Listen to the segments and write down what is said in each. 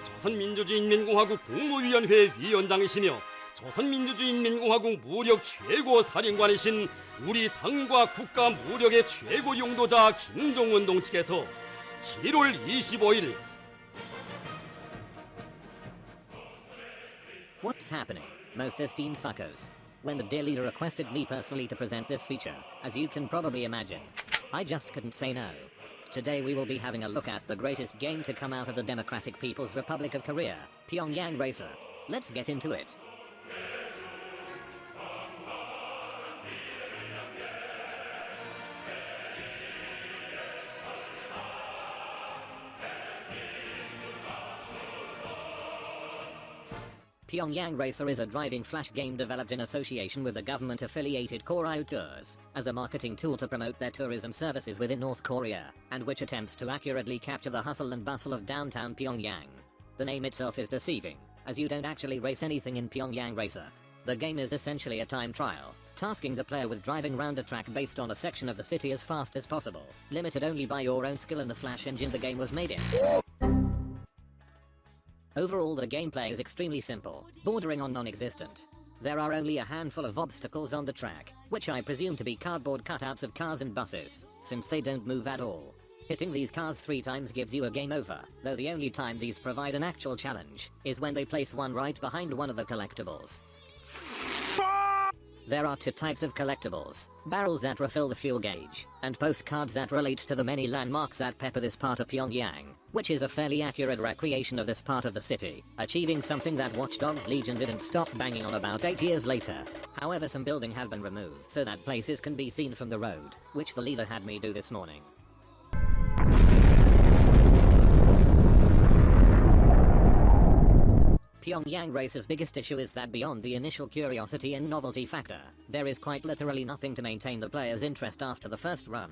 조선민주주의인민공화국 국무위원회 위원장이시며 조선민주주의인민공화국 무력 최고 사령관이신 우리 당과 국가 무력의 최고 용도자 김정은동 측에서 7월 25일 What's happening, most esteemed fuckers? When the dear leader requested me personally to present this feature, as you can probably imagine, I just couldn't say no. Today we will be having a look at the greatest game to come out of the Democratic People's Republic of Korea, Pyongyang Racer. Let's get into it. Pyongyang Racer is a driving flash game developed in association with the government-affiliated Koryo Tours, as a marketing tool to promote their tourism services within North Korea, and which attempts to accurately capture the hustle and bustle of downtown Pyongyang. The name itself is deceiving, as you don't actually race anything in Pyongyang Racer. The game is essentially a time trial, tasking the player with driving round a track based on a section of the city as fast as possible, limited only by your own skill and the flash engine the game was made in. Overall, the gameplay is extremely simple, bordering on non-existent. There are only a handful of obstacles on the track, which I presume to be cardboard cutouts of cars and buses, since they don't move at all. Hitting these cars 3 times gives you a game over, though the only time these provide an actual challenge is when they place one right behind one of the collectibles. There are 2 types of collectibles: barrels that refill the fuel gauge, and postcards that relate to the many landmarks that pepper this part of Pyongyang, which is a fairly accurate recreation of this part of the city, achieving something that Watch Dogs Legion didn't stop banging on about 8 years later. However, some buildings have been removed so that places can be seen from the road, which the leader had me do this morning. Pyongyang Racer's biggest issue is that beyond the initial curiosity and novelty factor, there is quite literally nothing to maintain the player's interest after the first run.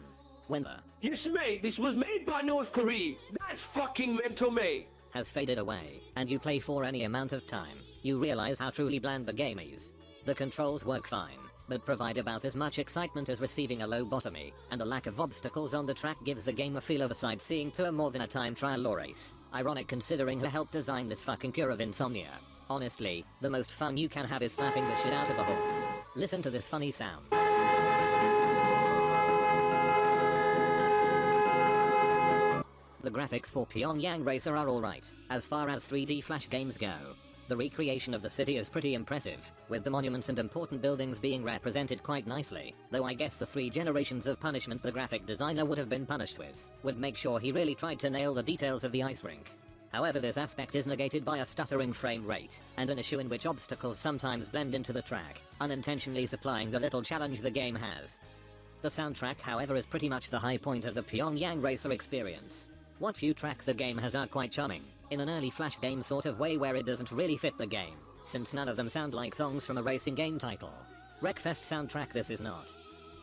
When the "Yes mate, this was made by North Korea, that's fucking mental mate," has faded away, and you play for any amount of time, you realize how truly bland the game is. The controls work fine, but provide about as much excitement as receiving a lobotomy, and the lack of obstacles on the track gives the game a feel of a sightseeing tour more than a time trial or race. Ironic considering who helped design this fucking cure of insomnia. Honestly, the most fun you can have is slapping the shit out of a horn. Listen to this funny sound. The graphics for Pyongyang Racer are alright, as far as 3D flash games go. The recreation of the city is pretty impressive, with the monuments and important buildings being represented quite nicely, though I guess the 3 generations of punishment the graphic designer would have been punished with would make sure he really tried to nail the details of the ice rink. However, this aspect is negated by a stuttering frame rate, and an issue in which obstacles sometimes blend into the track, unintentionally supplying the little challenge the game has. The soundtrack, however, is pretty much the high point of the Pyongyang Racer experience. What few tracks the game has are quite charming, in an early flash game sort of way where it doesn't really fit the game, since none of them sound like songs from a racing game title. Wreckfest soundtrack this is not.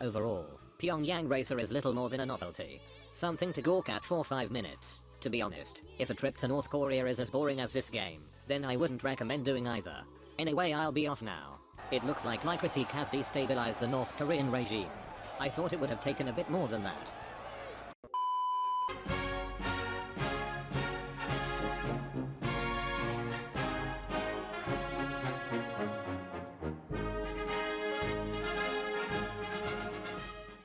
Overall, Pyongyang Racer is little more than a novelty. Something to gawk at for 5 minutes. To be honest, if a trip to North Korea is as boring as this game, then I wouldn't recommend doing either. Anyway, I'll be off now. It looks like my critique has destabilized the North Korean regime. I thought it would have taken a bit more than that.